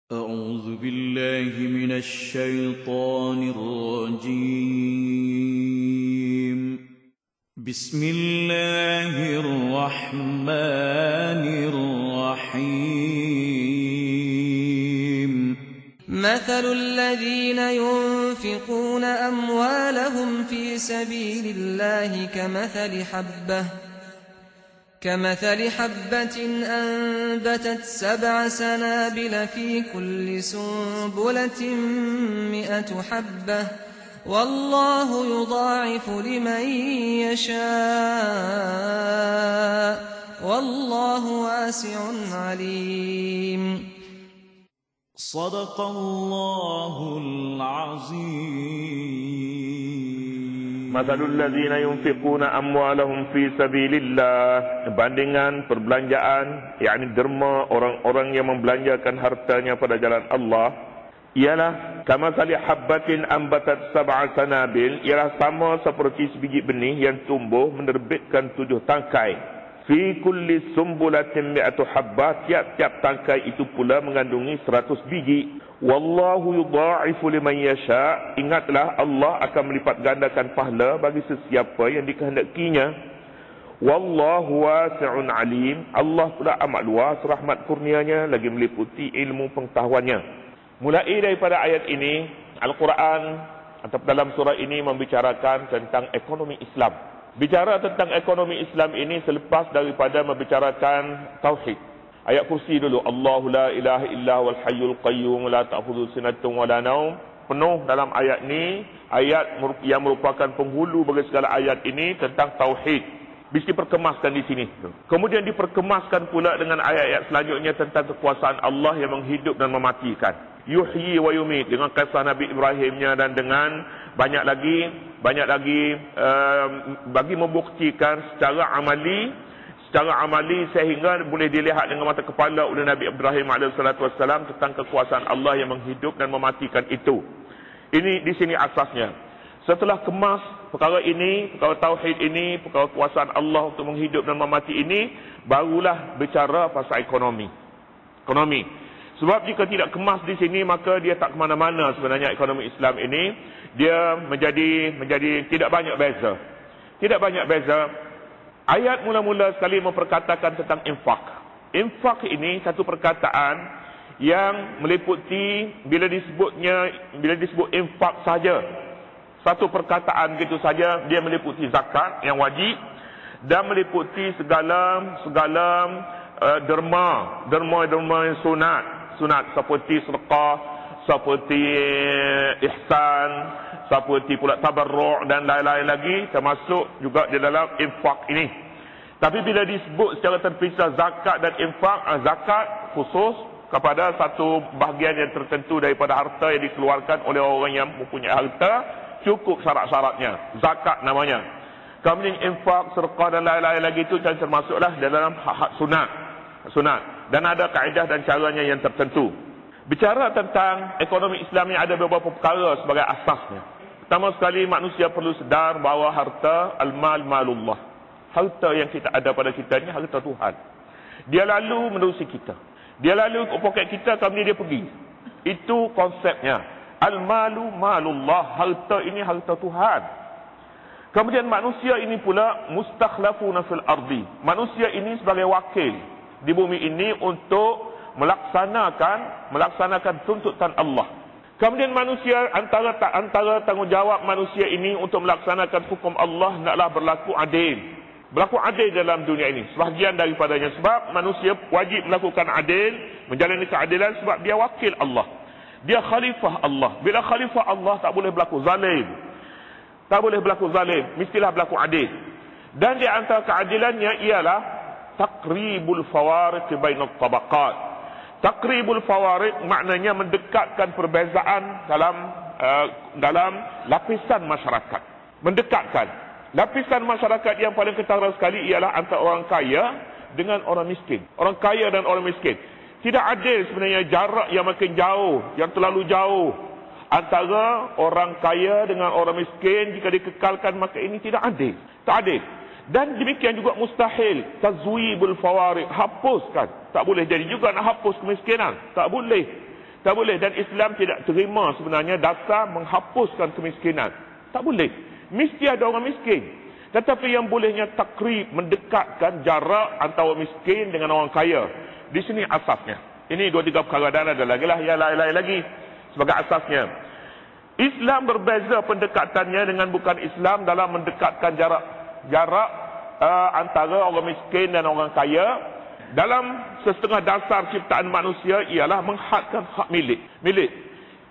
أعوذ بالله من الشيطان الرجيم. بسم الله الرحمن الرحيم. مثل الذين ينفقون أموالهم في سبيل الله كمثل حبة أنبتت 7 سنابل في كل سنبلة 100 حبة والله يضاعف لمن يشاء والله واسع عليم. صدق الله العظيم. مثل الذين ينفقون أموالهم في سبيل الله, bandingan perbelanjaan, yakni derma orang-orang yang membelanjakan hartanya pada jalan Allah, ialah kamathali habbatin ambatat 7 sanabil, ialah sama seperti sebiji benih yang tumbuh menerbitkan 7 tangkai. Fi kulli sumbulatin 100 habbah, tiap-tiap tangkai itu pula mengandungi 100 biji. Wallahu yudha'ifu liman yasha', ingatlah Allah akan melipat gandakan pahala bagi sesiapa yang dikehendakinya. Wallahu wasi'un alim, Allah pula amat luas rahmat kurnianya lagi meliputi ilmu pengetahuannya. Mulai daripada ayat ini, Al-Quran atau dalam surah ini membicarakan tentang ekonomi Islam. Bicara tentang ekonomi Islam ini selepas daripada membicarakan tauhid. Ayat kursi dulu, Allahu la ilaha illa wal hayyul qayyum la ta'khudhu sinatun wa la naum. Penuh dalam ayat ni, ayat yang merupakan penghulu bagi segala ayat ini tentang tauhid. Mesti diperkemaskan di sini. Kemudian diperkemaskan pula dengan ayat-ayat selanjutnya tentang kekuasaan Allah yang menghidup dan mematikan. Yuhyi wa yumit, dengan kisah Nabi Ibrahimnya, dan dengan banyak lagi bagi membuktikan secara amali sehingga boleh dilihat dengan mata kepala oleh Nabi Ibrahim AS tentang kekuasaan Allah yang menghidup dan mematikan itu. Ini di sini asasnya. Setelah kemas perkara ini, perkara tauhid ini, perkara kekuasaan Allah untuk menghidup dan memati ini, barulah bicara pasal ekonomi. Sebab jika tidak kemas di sini, maka dia tak ke mana-mana sebenarnya ekonomi Islam ini. Dia menjadi tidak banyak beza. Ayat mula-mula sekali memperkatakan tentang infak. Infak ini satu perkataan yang meliputi bila disebut infak saja, satu perkataan gitu saja, dia meliputi zakat yang wajib dan meliputi segala derma yang sunat seperti sedekah, seperti ihsan, seperti pula tabarru' dan lain-lain lagi, termasuk juga di dalam infak ini. Tapi bila disebut secara terpisah zakat dan infak, zakat khusus kepada satu bahagian yang tertentu daripada harta yang dikeluarkan oleh orang yang mempunyai harta, cukup syarat-syaratnya, zakat namanya. Kemudian infak, sedekah dan lain-lain lagi itu termasuklah dalam hak sunat dan ada kaedah dan caranya yang tertentu. Bicara tentang ekonomi Islam yang ada beberapa perkara sebagai asasnya. Pertama sekali, manusia perlu sedar bahawa harta al-mal malullah. Harta yang kita ada pada kita ni harta Tuhan. Dia lalu menerusi kita. Dia lalu ke poket kita, kemudian dia pergi. Itu konsepnya. Al-malu malullah. Harta ini harta Tuhan. Kemudian manusia ini pula mustakhlafuna fil ardi. Manusia ini sebagai wakil di bumi ini untuk melaksanakan tuntutan Allah. Kemudian manusia antara tanggungjawab manusia ini untuk melaksanakan hukum Allah naklah berlaku adil. Berlaku adil dalam dunia ini. Sebahagian daripadanya sebab manusia wajib melakukan adil, menjalani keadilan sebab dia wakil Allah. Dia khalifah Allah. Bila khalifah Allah tak boleh berlaku zalim. Mestilah berlaku adil. Dan di antara keadilannya ialah taqribul fawariq bainat tabaqat. Takribul fawarid maknanya mendekatkan perbezaan dalam lapisan masyarakat. Mendekatkan. Lapisan masyarakat yang paling ketara sekali ialah antara orang kaya dengan orang miskin. Orang kaya dan orang miskin. Tidak adil sebenarnya jarak yang makin jauh, yang terlalu jauh antara orang kaya dengan orang miskin. Jika dikekalkan, maka ini tidak adil. Tak adil. Dan demikian juga mustahil tazwibul fawarid, hapuskan. Tak boleh jadi juga nak hapus kemiskinan. Tak boleh. Tak boleh. Dan Islam tidak terima sebenarnya dasar menghapuskan kemiskinan. Tak boleh. Mesti ada orang miskin. Tetapi yang bolehnya takrib, mendekatkan jarak antara miskin dengan orang kaya. Di sini asasnya. Ini 2-3 perkara, dan ada lagi lah yang lain-lain lagi sebagai asasnya. Islam berbeza pendekatannya dengan bukan Islam dalam mendekatkan jarak antara orang miskin dan orang kaya. Dalam setengah dasar ciptaan manusia ialah menghadkan hak milik.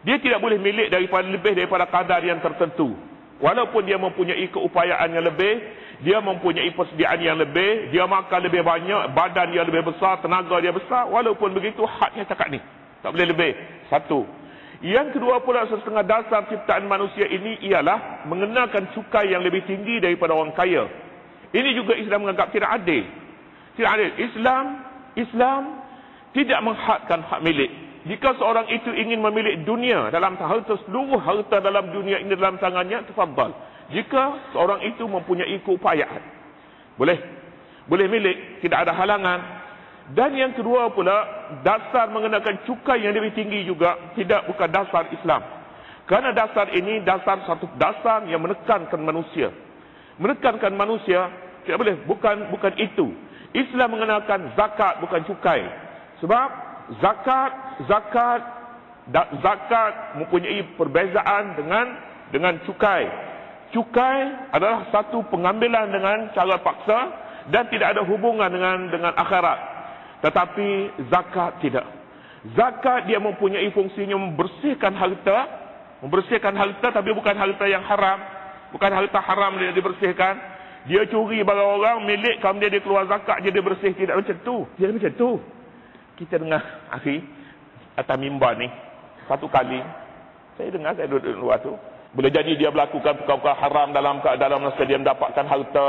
Dia tidak boleh milik lebih daripada kadar yang tertentu. Walaupun dia mempunyai keupayaan yang lebih, dia mempunyai persediaan yang lebih, dia makan lebih banyak, badan dia lebih besar, tenaga dia besar, walaupun begitu haknya cakap ni. Tak boleh lebih. Satu. Yang kedua pula, setengah dasar ciptaan manusia ini ialah mengenakan cukai yang lebih tinggi daripada orang kaya. Ini juga Islam menganggap tidak adil. Tidak adil. Islam tidak menghadkan hak milik. Jika seorang itu ingin memiliki dunia dalam seluruh harta dalam dunia ini dalam tangannya, tafadhal. Jika seorang itu mempunyai keupayaan, boleh milik, tidak ada halangan. Dan yang kedua pula, dasar mengenakan cukai yang lebih tinggi juga bukan dasar Islam. Kerana dasar ini satu dasar yang menekankan manusia. Menekankan manusia tidak boleh, bukan itu. Islam mengenakan zakat bukan cukai. Sebab zakat mempunyai perbezaan dengan cukai. Cukai adalah satu pengambilan dengan cara paksa dan tidak ada hubungan dengan akhirat. Tetapi zakat tidak. Zakat dia mempunyai fungsinya membersihkan harta, tapi bukan harta yang haram. Bukan harta haram dia dibersihkan. Dia curi barang orang milik, kemudian dia keluar zakat dia bersih. Tidak macam tu. Dia macam tu. Kita dengar akhi atas mimbar ni satu kali saya duduk luar tu, boleh jadi dia melakukan perkara haram dalam masa dia mendapatkan harta,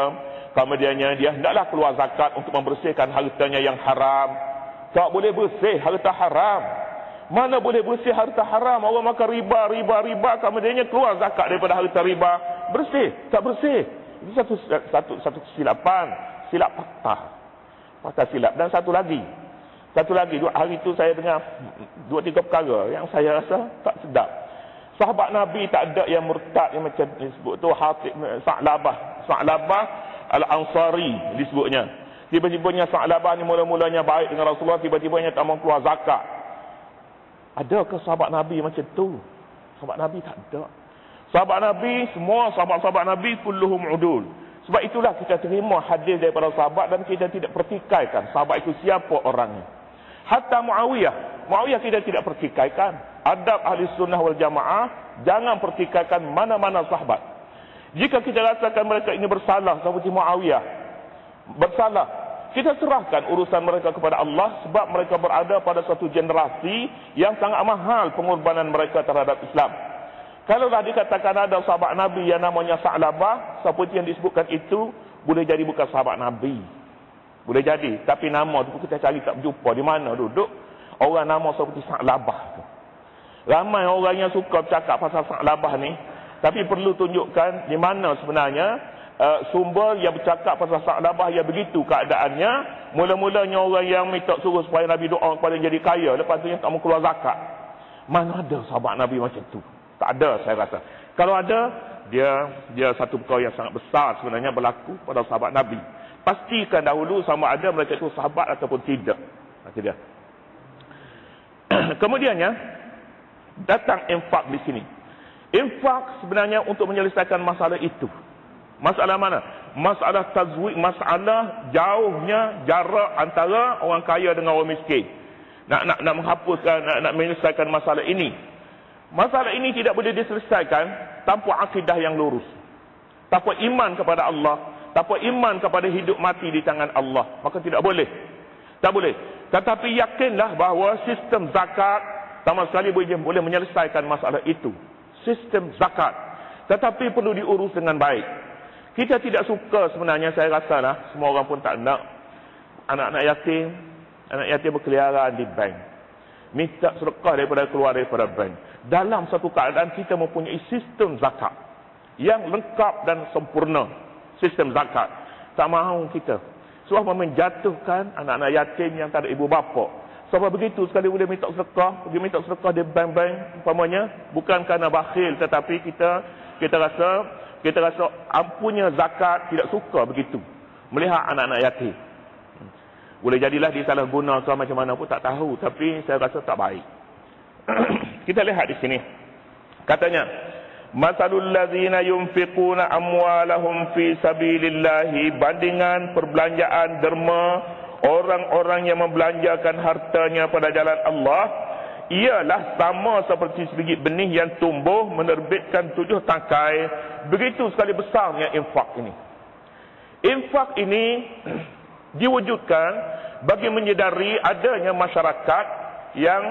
kemudiannya dia hendaklah keluar zakat untuk membersihkan hartanya yang haram. Tak boleh bersih harta haram. Mana boleh bersih harta haram? Orang makan riba, kemudiannya keluar zakat daripada harta riba. Bersih? Tak bersih. Itu satu kesilapan, silap patah silap. Dan satu lagi, hari itu saya dengar 2-3 perkara yang saya rasa tak sedap. Sahabat Nabi tak ada yang murtad yang macam disebut tu, Hatib Sa'labah Al-Ansari disebutnya. Tiba-tibanya Sa'labah ni mula-mulanya baik dengan Rasulullah, tiba-tibanya tak mau keluar zakat. Adakah sahabat Nabi macam tu? Sahabat Nabi tak ada. Semua sahabat Nabi kulluhum udul. Sebab itulah kita terima hadis daripada sahabat dan kita tidak pertikaikan sahabat itu siapa orangnya. Hatta Muawiyah kita tidak pertikaikan. Adab ahli sunnah wal jamaah, jangan pertikaikan mana-mana sahabat. Jika kita rasakan mereka ini bersalah seperti Muawiyah, kita serahkan urusan mereka kepada Allah, sebab mereka berada pada satu generasi yang sangat mahal pengorbanan mereka terhadap Islam. Kalaulah dikatakan ada sahabat Nabi yang namanya Sa'labah, seperti yang disebutkan itu, boleh jadi bukan sahabat Nabi. Boleh jadi. Tapi nama tu kita cari tak berjumpa. Di mana duduk orang nama seperti Sa'labah tu. Ramai orang yang suka bercakap pasal Sa'labah ni. Tapi perlu tunjukkan di mana sebenarnya sumber yang bercakap pasal Sa'labah yang begitu keadaannya. Mula-mulanya orang yang minta suruh supaya Nabi doa kepada jadi kaya. Lepas tu yang tak mau keluar zakat. Mana ada sahabat Nabi macam tu? Tak ada, saya rasa. Kalau ada, dia satu perkara yang sangat besar sebenarnya berlaku pada sahabat Nabi. Pastikan dahulu sama ada mereka itu sahabat ataupun tidak. Itu dia. Kemudiannya, datang infak di sini. Infak sebenarnya untuk menyelesaikan masalah itu. Masalah mana? Masalah tazwid, masalah jauhnya jarak antara orang kaya dengan orang miskin. Nak menghapuskan, nak menyelesaikan masalah ini. Masalah ini tidak boleh diselesaikan tanpa akidah yang lurus. Tanpa iman kepada Allah, tanpa iman kepada hidup mati di tangan Allah, maka tidak boleh. Tak boleh. Tetapi yakinlah bahawa sistem zakat sama sekali boleh menyelesaikan masalah itu. Sistem zakat. Tetapi perlu diurus dengan baik. Kita tidak suka sebenarnya, saya rasalah semua orang pun tak nak anak-anak yatim berkeliaran di bank. Minta sedekah keluar daripada bank. Dalam satu keadaan kita mempunyai sistem zakat yang lengkap dan sempurna. Sistem zakat. Tak mahu kita. Sebab menjatuhkan anak-anak yatim yang tak ada ibu bapa. Sampai begitu sekali boleh minta sedekah, pergi minta sedekah di bank-bank umpamanya, bukan kerana bakhil, tetapi kita rasa ampunnya zakat tidak suka begitu melihat anak-anak yatim. Boleh jadilah disalahguna ke macam mana pun tak tahu, tapi saya rasa tak baik. Kita lihat di sini. Katanya, masalul ladzina yunfiquna amwalahum fi sabilillahi, bandingan perbelanjaan derma orang-orang yang membelanjakan hartanya pada jalan Allah ialah sama seperti sebiji benih yang tumbuh menerbitkan 7 tangkai. Begitu sekali besarnya infak ini. Infak ini diwujudkan bagi menyedari adanya masyarakat yang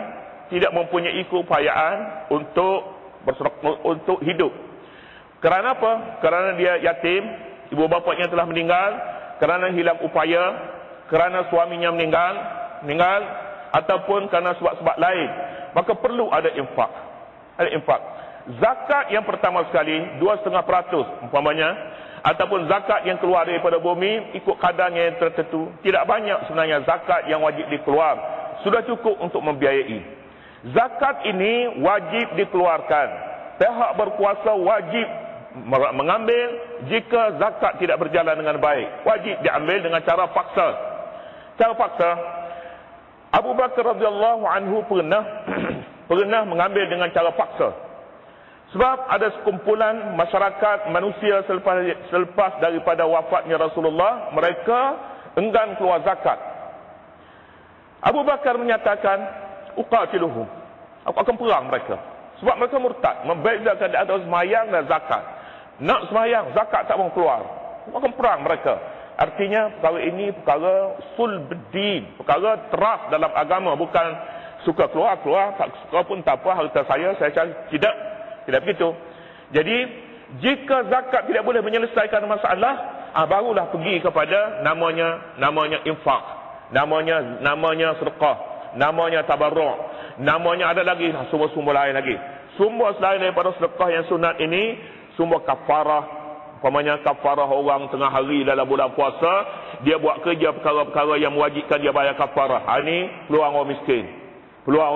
tidak mempunyai keupayaan untuk hidup. Kerana apa? Kerana dia yatim, ibu bapanya telah meninggal, kerana hilang upaya, kerana suaminya meninggal ataupun kerana sebab-sebab lain, maka perlu ada infak. Ada infak. Zakat yang pertama sekali 2,5% umpamanya, ataupun zakat yang keluar daripada bumi ikut kadarnya yang tertentu. Tidak banyak sebenarnya zakat yang wajib dikeluar, sudah cukup untuk membiayai. Zakat ini wajib dikeluarkan. Pihak berkuasa wajib mengambil jika zakat tidak berjalan dengan baik. Wajib diambil dengan cara paksa. Cara paksa. Abu Bakar radhiyallahu anhu pernah mengambil dengan cara paksa. Sebab ada sekumpulan masyarakat manusia selepas daripada wafatnya Rasulullah, mereka enggan keluar zakat. Abu Bakar menyatakan, uqatiluhum, aku akan perang mereka. Sebab mereka murtad, membezakan di antara sembahyang dan zakat. Nak sembahyang, zakat tak mau keluar, aku akan perang mereka. Artinya perkara ini perkara sulbuddin, perkara teras dalam agama, bukan suka keluar, tak suka pun tak apa, harta saya cari. Tidak begitu. Jadi jika zakat tidak boleh menyelesaikan masalah, barulah pergi kepada namanya infak, namanya sedekah, namanya tabarruk, namanya ada lagi sumber-sumber lain lagi. Sumber selain daripada sedekah yang sunat ini, sumber kafarah. Umpamanya kafarah orang tengah hari dalam bulan puasa, dia buat kerja perkara-perkara yang mewajibkan dia bayar kafarah. Ini peluang orang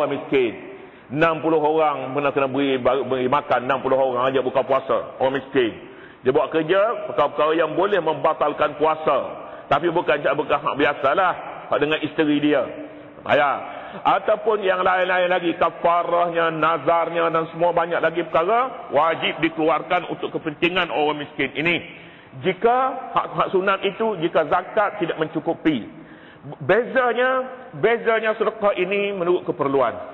miskin. 60 orang kena beri makan, 60 orang aja buka puasa, orang miskin. Dia buat kerja perkara-perkara yang boleh membatalkan puasa, tapi bukan berkah biasalah dengan isteri dia. Ataupun yang lain-lain lagi, kafarahnya, nazarnya dan semua banyak lagi perkara wajib dikeluarkan untuk kepentingan orang miskin ini. Jika hak sunat itu, jika zakat tidak mencukupi, bezanya sedekah ini menurut keperluan.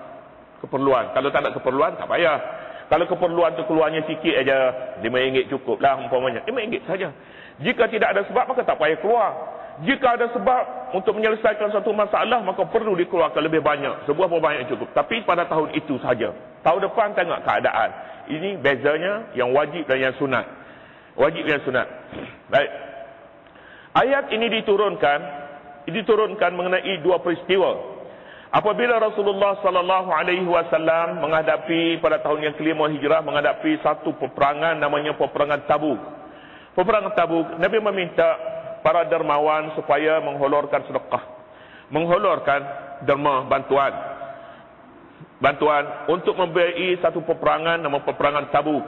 Kalau tak ada keperluan, tak payah. Kalau keperluan tu keluarnya sikit aja, RM5 cukup lah umpamanya, RM5 saja. Jika tidak ada sebab, maka tak payah keluar. Jika ada sebab untuk menyelesaikan satu masalah, maka perlu dikeluarkan lebih banyak. Sebuah banyak cukup. Tapi pada tahun itu saja. Tahun depan tengok keadaan. Ini bezanya yang wajib dan yang sunat. Wajib dan sunat. Baik. Ayat ini diturunkan mengenai 2 peristiwa. Apabila Rasulullah sallallahu alaihi wasallam menghadapi pada tahun yang kelima Hijrah, menghadapi satu peperangan namanya peperangan Tabuk. Peperangan Tabuk, Nabi meminta para dermawan supaya menghulurkan sedekah, menghulurkan derma bantuan untuk membiayai satu peperangan nama peperangan Tabuk.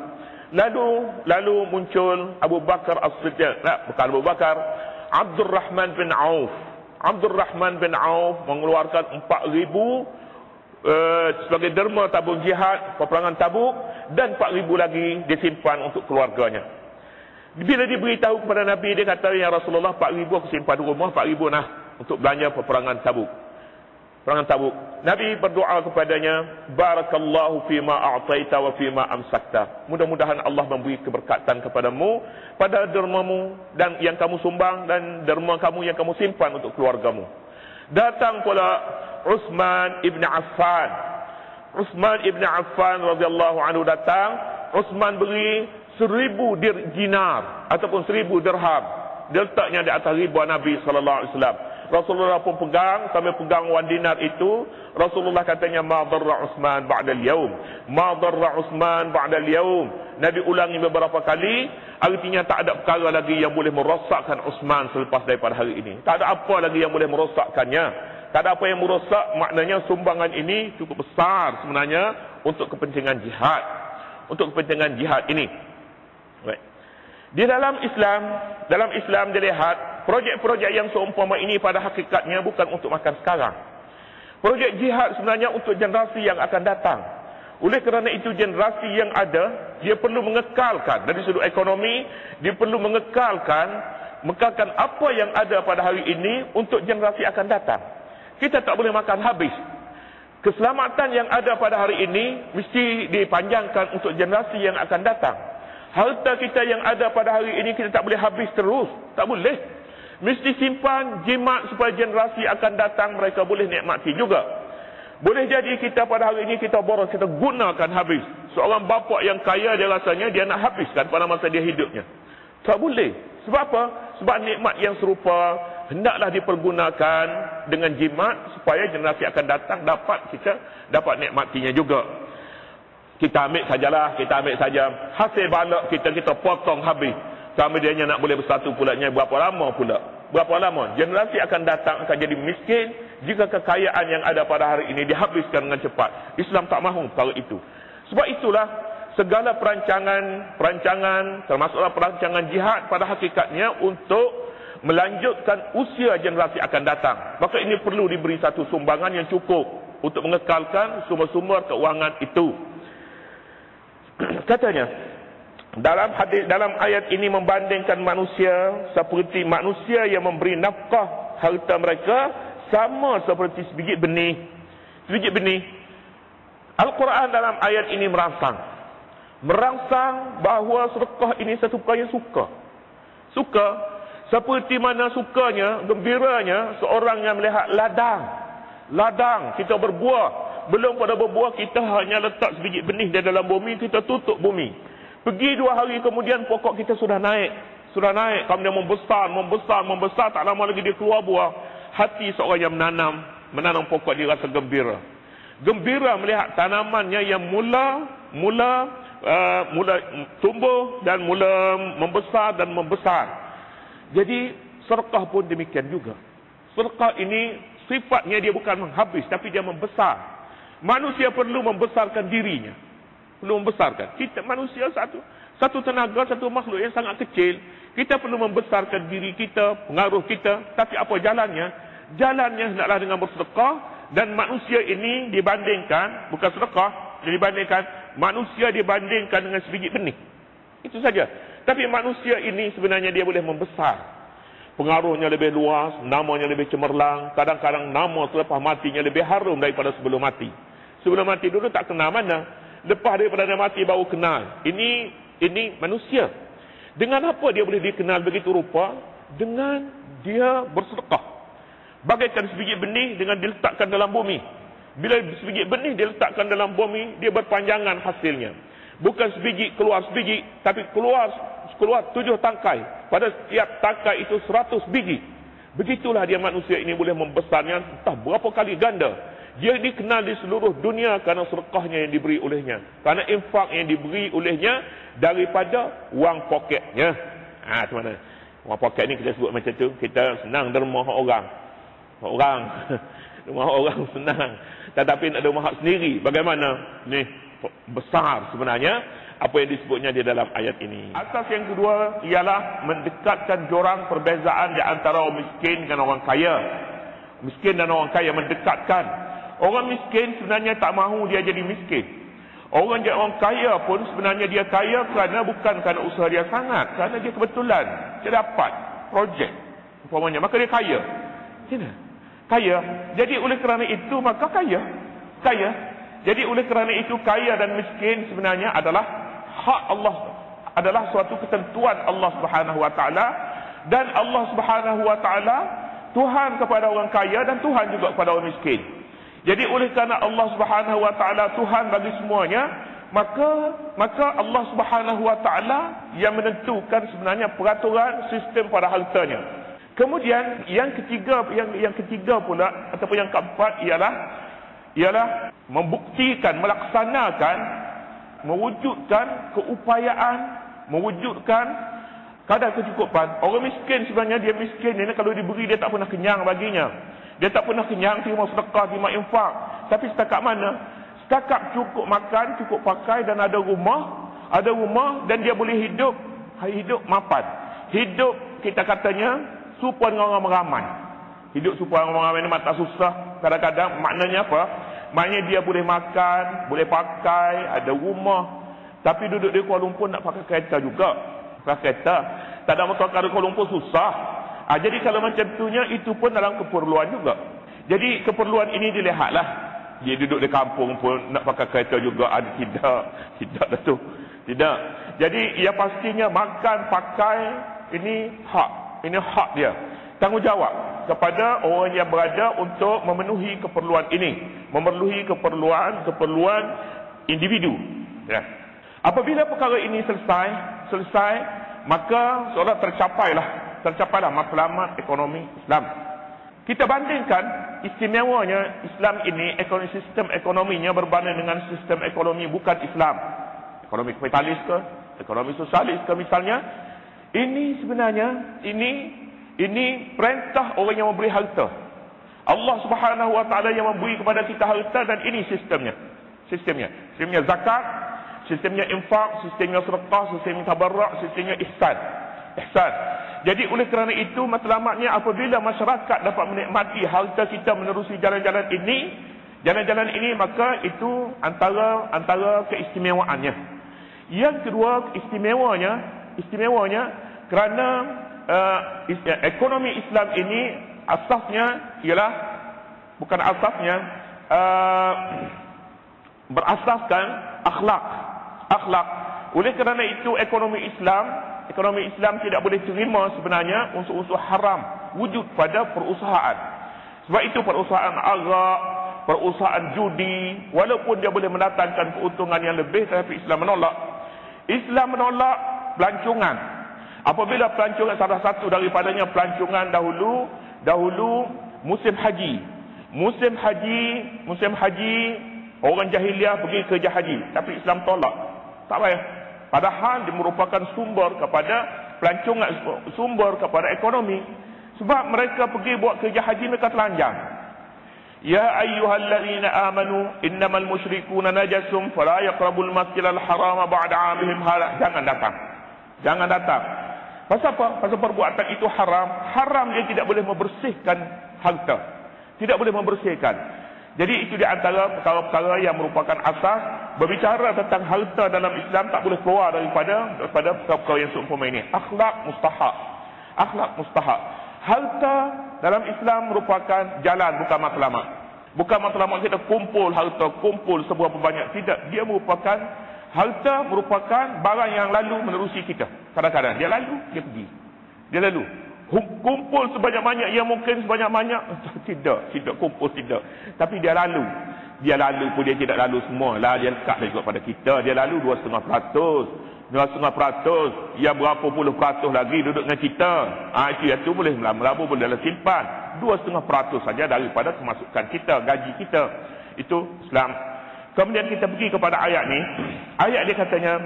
Lalu muncul Abu Bakar As-Siddiq, bukan Abu Bakar, Abdurrahman bin Auf mengeluarkan 4,000 sebagai derma tabung jihad peperangan Tabuk, dan 4,000 lagi disimpan untuk keluarganya. Bila diberitahu kepada Nabi, dia kata, ya Rasulullah, 4,000 aku simpan di rumah, 4,000 nah untuk belanja peperangan Tabuk. Peperangan Tabuk. Nabi berdoa kepadanya, barakallahu fima a'taita wa fima amsakta. Mudah-mudahan Allah memberi keberkatan kepadamu pada dermamu dan yang kamu sumbang, dan derma kamu yang kamu simpan untuk keluargamu. Datang pula Utsman ibn Affan. Utsman ibn Affan radhiyallahu anhu datang. Utsman beri 1,000 dinar ataupun 1,000 dirham. Dia letaknya di atas riba Nabi sallallahu alaihi wasallam. Rasulullah pun pegang, sambil pegang wan dinar itu, Rasulullah katanya, ma darra Utsman ba'da al-yawm. Ma darra Utsman ba'da al-yawm. Nabi ulangi beberapa kali, artinya tak ada perkara lagi yang boleh merosakkan Utsman selepas daripada hari ini. Tak ada apa lagi yang boleh merosakkannya tak ada apa yang merosak, maknanya sumbangan ini cukup besar sebenarnya untuk kepentingan jihad. Untuk kepentingan jihad ini. Baik. Di dalam Islam dilihat projek-projek yang seumpama ini pada hakikatnya bukan untuk makan sekarang. Projek jihad sebenarnya untuk generasi yang akan datang. Oleh kerana itu generasi yang ada, dia perlu mengekalkan dari sudut ekonomi, dia perlu mengekalkan apa yang ada pada hari ini untuk generasi akan datang. Kita tak boleh makan habis. Keselamatan yang ada pada hari ini mesti dipanjangkan untuk generasi yang akan datang. Harta kita yang ada pada hari ini kita tak boleh habis terus. Tak boleh. Mesti simpan, jimat supaya generasi akan datang mereka boleh nikmati juga. Boleh jadi kita pada hari ini kita boros, kita gunakan habis. Seorang bapa yang kaya dia rasanya dia nak habiskan pada masa dia hidupnya. Tak boleh. Sebab apa? Sebab nikmat yang serupa hendaklah dipergunakan dengan jimat supaya generasi akan datang kita dapat nikmatinya juga. Kita ambil saja hasil balak kita potong habis. Sampai dia nak boleh bersatu pulanya berapa lama pula? Berapa lama? Generasi akan datang akan jadi miskin jika kekayaan yang ada pada hari ini dihabiskan dengan cepat. Islam tak mahu perkara itu. Sebab itulah segala perancangan termasuklah perancangan jihad pada hakikatnya untuk melanjutkan usia generasi akan datang. Maka ini perlu diberi satu sumbangan yang cukup untuk mengekalkan sumber-sumber keuangan itu. Katanya dalam ayat ini membandingkan manusia seperti manusia yang memberi nafkah harta mereka sama seperti sebiji benih. Sebiji benih. Al-Quran dalam ayat ini merangsang bahawa sedekah ini satu perkara yang suka. Seperti mana sukanya, gembiranya seorang yang melihat ladang kita berbuah. Belum pada berbuah kita hanya letak sebiji benih di dalam bumi, kita tutup bumi. Pergi 2 hari kemudian pokok kita sudah naik. Kemudian membesar, tak lama lagi dia keluar buah. Hati seorang yang menanam pokok dia rasa gembira. Gembira melihat tanamannya yang mula tumbuh dan mula membesar. Jadi sedekah pun demikian juga. Sedekah ini sifatnya dia bukan menghabis tapi dia membesar. Manusia perlu membesarkan dirinya. Kita manusia satu tenaga, satu makhluk yang sangat kecil. Kita perlu membesarkan diri kita, pengaruh kita. Tapi apa jalannya? Jalannya hendaklah dengan bersedekah. Dan manusia ini dibandingkan, bukan sedekah, manusia dibandingkan dengan sebiji benih. Itu saja. Tapi manusia ini sebenarnya dia boleh membesar. Pengaruhnya lebih luas, namanya lebih cemerlang. Kadang-kadang nama selepas matinya lebih harum daripada sebelum mati. Sebelum mati dulu tak kenal mana. Lepas daripada dia mati baru kenal. Ini manusia. Dengan apa dia boleh dikenal begitu rupa? Dengan dia bersedekah. Bagaikan sebiji benih dengan diletakkan dalam bumi. Bila sebiji benih diletakkan dalam bumi, dia berpanjangan hasilnya. Bukan sebiji keluar sebiji, tapi keluar 7 tangkai. Pada setiap tangkai itu 100 biji. Begitulah dia manusia ini boleh membesarnya entah berapa kali ganda. Dia dikenal di seluruh dunia kerana sedekahnya yang diberi olehnya. Kerana infak yang diberi olehnya daripada wang poketnya. Macam mana? Wang poket ni kita sebut macam tu. Kita senang derma orang. Rumah orang senang. Tetapi nak derma hak sendiri. Bagaimana? Ni besar sebenarnya apa yang disebutnya di dalam ayat ini. Asas yang kedua ialah mendekatkan jurang perbezaan di antara orang miskin dengan orang kaya. Miskin dan orang kaya mendekatkan. Orang miskin sebenarnya tak mahu dia jadi miskin. Orang kaya pun sebenarnya dia kaya bukan kerana usaha dia sangat, kerana dia kebetulan dia dapat projek umpamanya, maka dia kaya. Kaya. Jadi oleh kerana itu maka kaya. Jadi oleh kerana itu kaya dan miskin sebenarnya adalah hak Allah, adalah suatu ketentuan Allah Subhanahu wa taala, dan Allah Subhanahu wa taala Tuhan kepada orang kaya dan Tuhan juga kepada orang miskin. Jadi oleh kerana Allah Subhanahu wa taala Tuhan bagi semuanya, maka Allah Subhanahu wa taala yang menentukan sebenarnya peraturan sistem pada hartanya. Kemudian yang ketiga pula ataupun yang keempat ialah membuktikan, melaksanakan, mewujudkan keupayaan, mewujudkan kadar kecukupan. Orang miskin sebenarnya dia miskin ni kalau diberi dia tak pernah kenyang baginya. Dia tak pernah kenyang terima sedekah, terima infak. Tapi setakat mana? Setakat cukup makan, cukup pakai dan ada rumah dan dia boleh hidup mapan. Hidup kita katanya serupa dengan orang meraman. Hidup serupa dengan orang meraman ni mata susah. Kadang-kadang maknanya apa? Maknanya dia boleh makan, boleh pakai, ada rumah. Tapi duduk di Kuala Lumpur nak pakai kereta juga. Pakai kereta. Tak ada motor kat Kuala Lumpur susah. Jadi kalau macam itunya, itu pun dalam keperluan juga. Jadi keperluan ini dilihatlah. Dia duduk di kampung pun nak pakai kereta juga. Tidak dah tu. Tidak. Jadi yang pastinya makan, pakai, ini hak dia. Tanggungjawab kepada orang yang berada untuk memenuhi keperluan ini. Memenuhi keperluan individu. Ya. Apabila perkara ini selesai, maka seolah tercapailah matlamat ekonomi Islam. Kita bandingkan istimewanya Islam ini, sistem ekonominya berbanding dengan sistem ekonomi bukan Islam. Ekonomi kapitalis ke, ekonomi sosialis ke misalnya. Ini sebenarnya ini perintah orang yang memberi harta. Allah Subhanahu wa taala yang memberi kepada kita harta, dan ini sistemnya. Sistemnya zakat, sistemnya infak, sistemnya sedekah, sistemnya tabarruk, sistemnya ihsan. Jadi oleh kerana itu matlamatnya apabila masyarakat dapat menikmati harta kita menerusi jalan-jalan ini, maka itu antara keistimewaannya. Yang kedua istimewanya kerana ekonomi Islam ini berasaskan akhlak. Oleh kerana itu ekonomi Islam tidak boleh terima sebenarnya unsur-unsur haram wujud pada perusahaan. Sebab itu perusahaan arak, perusahaan judi, walaupun dia boleh mendatangkan keuntungan yang lebih, tapi Islam menolak pelancongan. Apabila pelancongan, salah satu daripadanya pelancongan dahulu musim haji, orang jahiliah pergi kerja haji, tapi Islam tolak. Tak payah. Padahal dia merupakan sumber kepada pelancongan, sumber kepada ekonomi. Sebab mereka pergi buat kerja haji, mereka telanjang. Ya ayyuhallazina amanu innamal musyrikuuna najasum fala yaqrabul masjidal harama ba'da 'amihim hadha. Jangan datang. Pasal apa? Pasal perbuatan itu haram dia tidak boleh membersihkan harta. Tidak boleh membersihkan. Jadi itu di antara perkara-perkara yang merupakan asas. Berbicara tentang harta dalam Islam tak boleh keluar daripada perkara yang seumpama ini. Akhlak mustahak. Harta dalam Islam merupakan jalan, bukan matlamat. Bukan matlamat kita kumpul harta, kumpul seberapa banyak. Tidak. Dia merupakan harta, merupakan barang yang lalu menerusi kita. Kadang-kadang dia lalu, dia pergi. Dia lalu. Kumpul sebanyak-banyak yang mungkin sebanyak-banyak. Tidak kumpul, tidak. Tapi dia lalu. Dia lalu pun dia tidak lalu semua lah. Dia lekat juga pada kita. Dia lalu 2,5%. 2,5%. Yang berapa puluh peratus lagi duduk dengan kita. Itu boleh melabur, boleh simpan. 2,5% saja daripada kemasukan kita, gaji kita. Itu Islam. Kemudian kita pergi kepada ayat ni. Ayat dia katanya,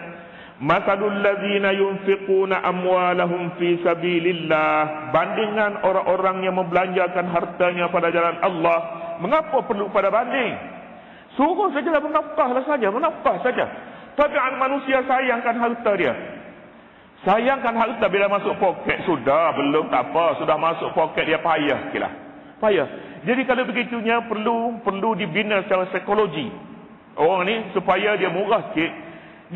masalul ladzina yunfiquna amwalahum fi sabilillah. Bandingan orang-orang yang membelanjakan hartanya pada jalan Allah. Mengapa perlu pada banding? Suruh sajalah menafkah saja. Tabiat manusia sayangkan harta dia. Sayangkan harta bila masuk poket. Belum tak apa. Sudah masuk poket dia payah. Payah. Jadi kalau begitunya perlu dibina secara psikologi. Orang ni supaya dia murah sikit.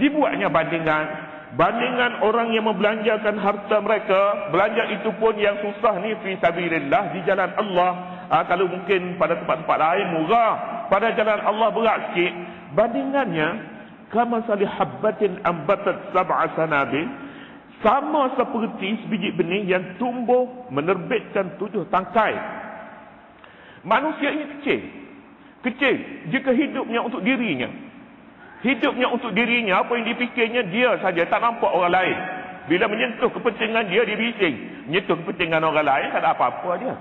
Dibuatnya bandingan orang yang membelanjakan harta mereka. Belanja itu pun yang susah ni fi sabilillah, di jalan Allah. Kalau mungkin pada tempat-tempat lain murah, pada jalan Allah berat sikit. Bandingannya kama salih habbatin ambatat sab'a sanabil, sama seperti sebiji benih yang tumbuh menerbitkan 7 tangkai. Manusia ini kecil jika hidupnya untuk dirinya. Apa yang dipikirnya dia saja, tak nampak orang lain. Bila menyentuh kepentingan dia bising. Menyentuh kepentingan orang lain, tak ada apa-apa dia.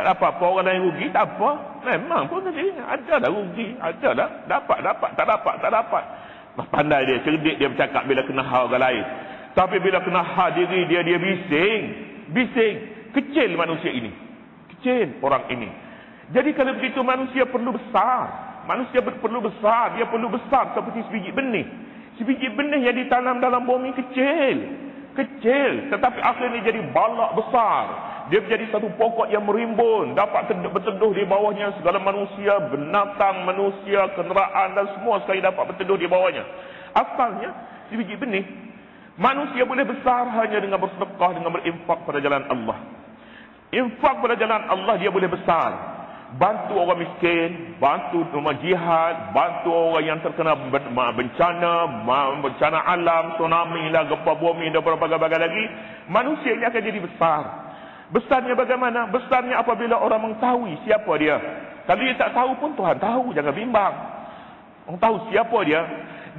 Tak ada apa-apa, orang lain rugi, tak apa. Memang pun dirinya ada dah rugi, ada dah dapat, tak dapat. Pandai dia, cerdik dia bercakap bila kena hal orang lain. Tapi bila kena hal diri dia bising. Kecil manusia ini. Kecil orang ini. Jadi kalau begitu manusia perlu besar. Manusia perlu besar. Dia perlu besar seperti sebiji benih. Sebiji benih yang ditanam dalam bumi kecil. Kecil. Tetapi akhirnya jadi balak besar. Dia menjadi satu pokok yang merimbun. Dapat berteduh di bawahnya segala manusia, binatang, manusia, kenderaan dan semua sekali dapat berteduh di bawahnya. Asalnya sebiji benih. Manusia boleh besar hanya dengan bersedekah, dengan berinfak pada jalan Allah. Infak pada jalan Allah dia boleh besar. Bantu orang miskin, bantu rumah jihad, bantu orang yang terkena bencana alam, tsunami lah, gempa bumi dan berbagai-bagai lagi. Manusia ini akan jadi besar. Besarnya bagaimana? Besarnya apabila orang mengetahui siapa dia. Kalau dia tak tahu pun Tuhan tahu, jangan bimbang. Orang tahu siapa dia.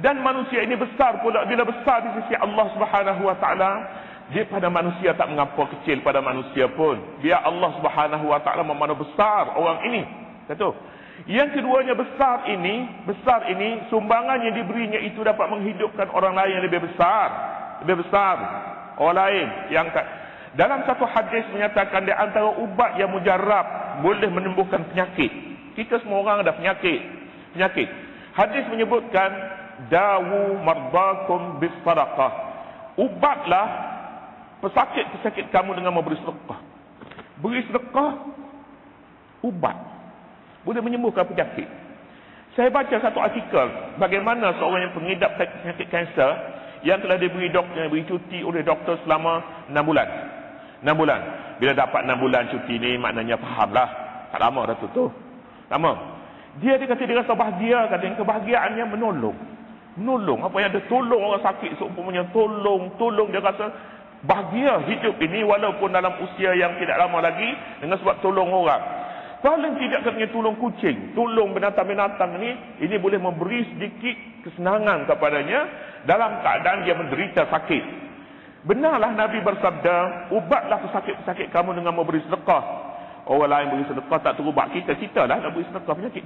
Dan manusia ini besar pula bila besar di sisi Allah Subhanahu Wa Taala. Dia pada manusia tak mengapa kecil pada manusia pun. Biar Allah Subhanahu Wa Taala memandang besar orang ini. Satu. Yang keduanya besar ini sumbangan yang diberinya itu dapat menghidupkan orang lain yang lebih besar. Lebih besar. Orang lain yang dalam satu hadis menyatakan di antara ubat yang mujarab boleh menyembuhkan penyakit. Kita semua orang ada penyakit. Hadis menyebutkan dawu mardakum bis sadaqah. Ubatlah pesakit-pesakit kamu dengan memberi sedekah. Beri sedekah, ubat. Boleh menyembuhkan penyakit. Saya baca satu artikel bagaimana seorang yang pengidap penyakit kanser yang telah diberi cuti oleh doktor selama 6 bulan. 6 bulan. Bila dapat 6 bulan cuti ni maknanya fahamlah. Tak lama dah tu. Lama. Dia kata dia rasa bahagia, katanya kebahagiaannya menolong. Apa yang dia tolong orang sakit seumpamanya tolong dia rasa bahagia hidup ini walaupun dalam usia yang tidak lama lagi dengan sebab tolong orang. Paling tidak katanya tolong kucing, tolong binatang-binatang ini boleh memberi sedikit kesenangan kepadanya dalam keadaan dia menderita sakit. Benarlah Nabi bersabda, ubatlah pesakit-pesakit kamu dengan memberi sedekah. Orang lain beri sedekah tak terubat, kita lah nak beri sedekah penyakit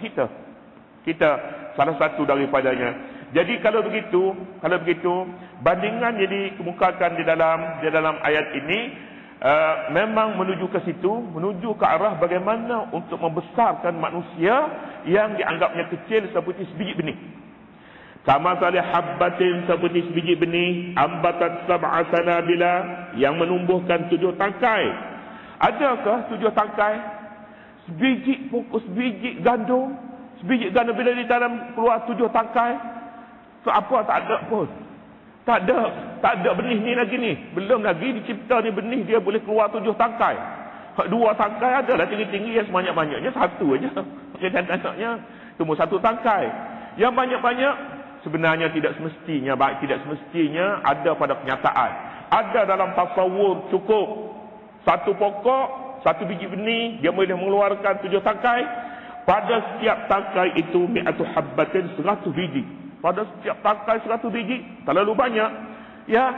kita salah satu daripadanya. Jadi kalau begitu bandingan yang dikemukakan di dalam ayat ini memang menuju ke situ, menuju ke arah bagaimana untuk membesarkan manusia yang dianggapnya kecil seperti sebiji benih. Kama salih habbatin, seperti sebiji benih, ambatat sab'a sanabila, yang menumbuhkan 7 tangkai. Adakah 7 tangkai? Sebiji pokok, sebiji gandum bila ditanam keluar 7 tangkai. Apa tak ada pun. Tak ada benih ni lagi ni. Belum lagi dicipta ni benih dia boleh keluar 7 tangkai. 2 tangkai adalah tinggi-tinggi yang sebanyak-banyaknya 1 aja. Dan anaknya tumbuh 1 tangkai. Yang banyak-banyak sebenarnya tidak semestinya ada pada kenyataan. Ada dalam tasawur cukup. 1 pokok, 1 biji benih dia boleh mengeluarkan 7 tangkai. Pada setiap tangkai itu mi'atu habbatin 100 biji. Pada setiap tangkai 100 biji, terlalu banyak. Ya,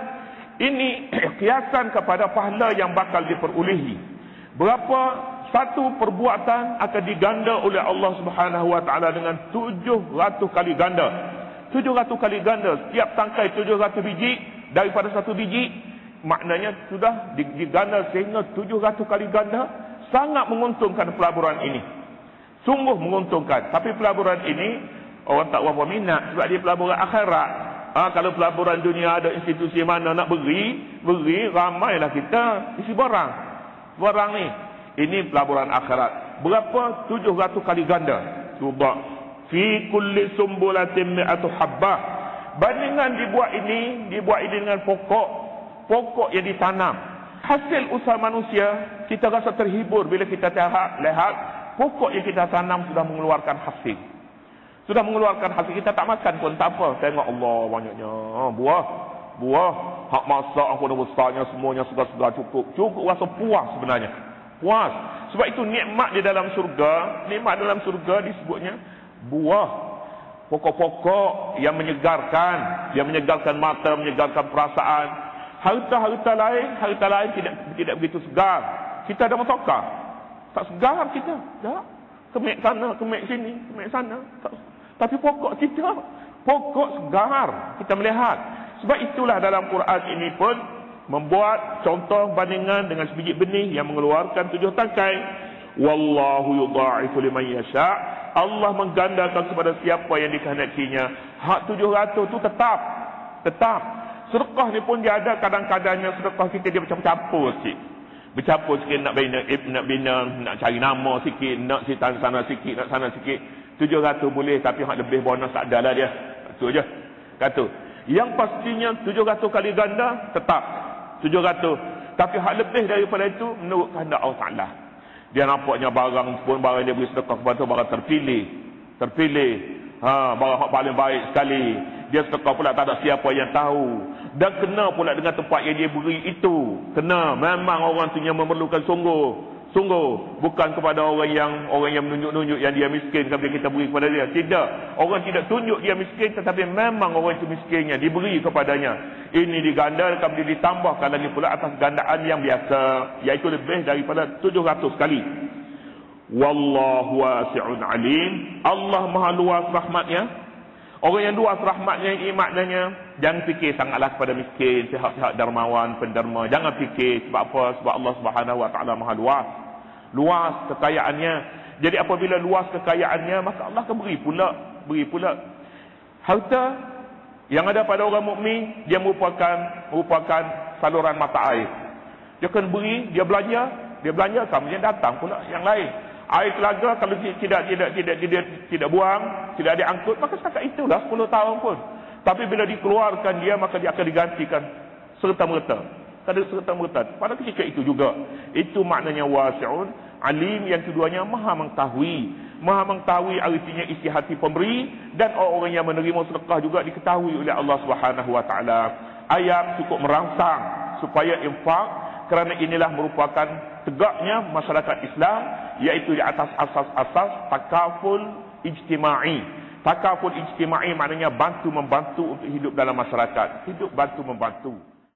ini kiasan kepada pahala yang bakal diperolehi. Berapa satu perbuatan akan diganda oleh Allah Subhanahu Wa Taala dengan 700 kali ganda. 700 kali ganda. Setiap tangkai 700 biji daripada 1 biji, maknanya sudah diganda sehingga 700 kali ganda. Sangat menguntungkan pelaburan ini. Sungguh menguntungkan. Tapi pelaburan ini orang tak berapa minat sebab dia pelaburan akhirat. Kalau pelaburan dunia ada institusi mana nak beri ramailah kita isi barang ni. Ini pelaburan akhirat. Berapa? 700 kali ganda. Cuba. Fi kulli sumbulatin mi'atu habbah. Bandingan dibuat ini dengan pokok yang ditanam. Hasil usaha manusia, kita rasa terhibur bila kita lihat pokok yang kita tanam sudah mengeluarkan hasil. Kita tak makan pun tak apa. Tengok Allah banyaknya. Buah. Hak masak apa besarnya semuanya segar-segar cukup rasa puas sebenarnya. Puas. Sebab itu nikmat di dalam surga disebutnya buah. Pokok-pokok yang menyegarkan mata, menyegarkan perasaan. Harta lain tidak begitu segar. Kita ada motoka. Tak segar kita. Tak. Kemek sana, kemek sini, kemek sana. Tak. Tapi pokok segar. Kita melihat. Sebab itulah dalam Quran ini pun membuat contoh bandingan dengan sebiji benih yang mengeluarkan 7 tangkai. Wallahu yudha'ifu liman yasha. Allah menggandakan kepada siapa yang dikehendakinya. Hak 700 tu tetap. Sedekah ni pun dia ada kadang-kadangnya sedekah kita dia bercampur sikit. Bercampur sikit nak bina, nak cari nama sikit, nak sitan sana sikit, nak sana sikit. 700 boleh, tapi hak lebih bonus tak ada lah dia. Itu je. Kata. Yang pastinya 700 kali ganda tetap 700. Tapi hak lebih daripada itu menurut kehendak Allah Taala. Dia nampaknya barang pun barang dia beri sedekah kepada barang terpilih. Barang hak paling baik sekali. Dia sedekah pula tak ada siapa yang tahu. Dan kena pula dengan tempat yang dia beri itu. Kena memang orang tu yang memerlukan sungguh. Bukan kepada orang yang menunjuk-nunjuk yang dia miskin kalau kita beri kepada dia. Tidak. Orang tidak tunjuk dia miskin, tetapi memang orang itu miskinnya diberi kepadanya. Ini digandakan, ditambahkan lagi pula atas gandaan yang biasa, iaitu lebih daripada 700 kali. Wallahu wasi'un alim. Allah Maha luas rahmatnya. Orang yang luas rahmatnya ini maknanya jangan fikir sangatlah kepada miskin, pihak-pihak dermawan, penderma. Jangan fikir sebab apa? Sebab Allah Subhanahu wa taala Maha luas kekayaannya. Jadi apabila luas kekayaannya, maka Allah akan beri pula harta yang ada pada orang mukmin. Dia merupakan saluran mata air. Dia akan beri, dia belanja, kemudian datang pula yang lain. Air telaga kalau tidak buang, tidak diangkut, maka setakat itulah 10 tahun pun. Tapi bila dikeluarkan dia, maka dia akan digantikan serta-merta. Pada ketika itu juga. Itu maknanya wasi'un alim. Yang keduanya maha mengetahui. Maha mengetahui artinya isi hati pemberi, dan orang-orang yang menerima sedekah juga diketahui oleh Allah Subhanahu wa taala. Ayat cukup merangsang supaya infak, kerana inilah merupakan tegaknya masyarakat Islam, iaitu di atas asas-asas takaful ijtima'i. Takaful ijtima'i maknanya bantu-membantu untuk hidup dalam masyarakat. Hidup bantu-membantu.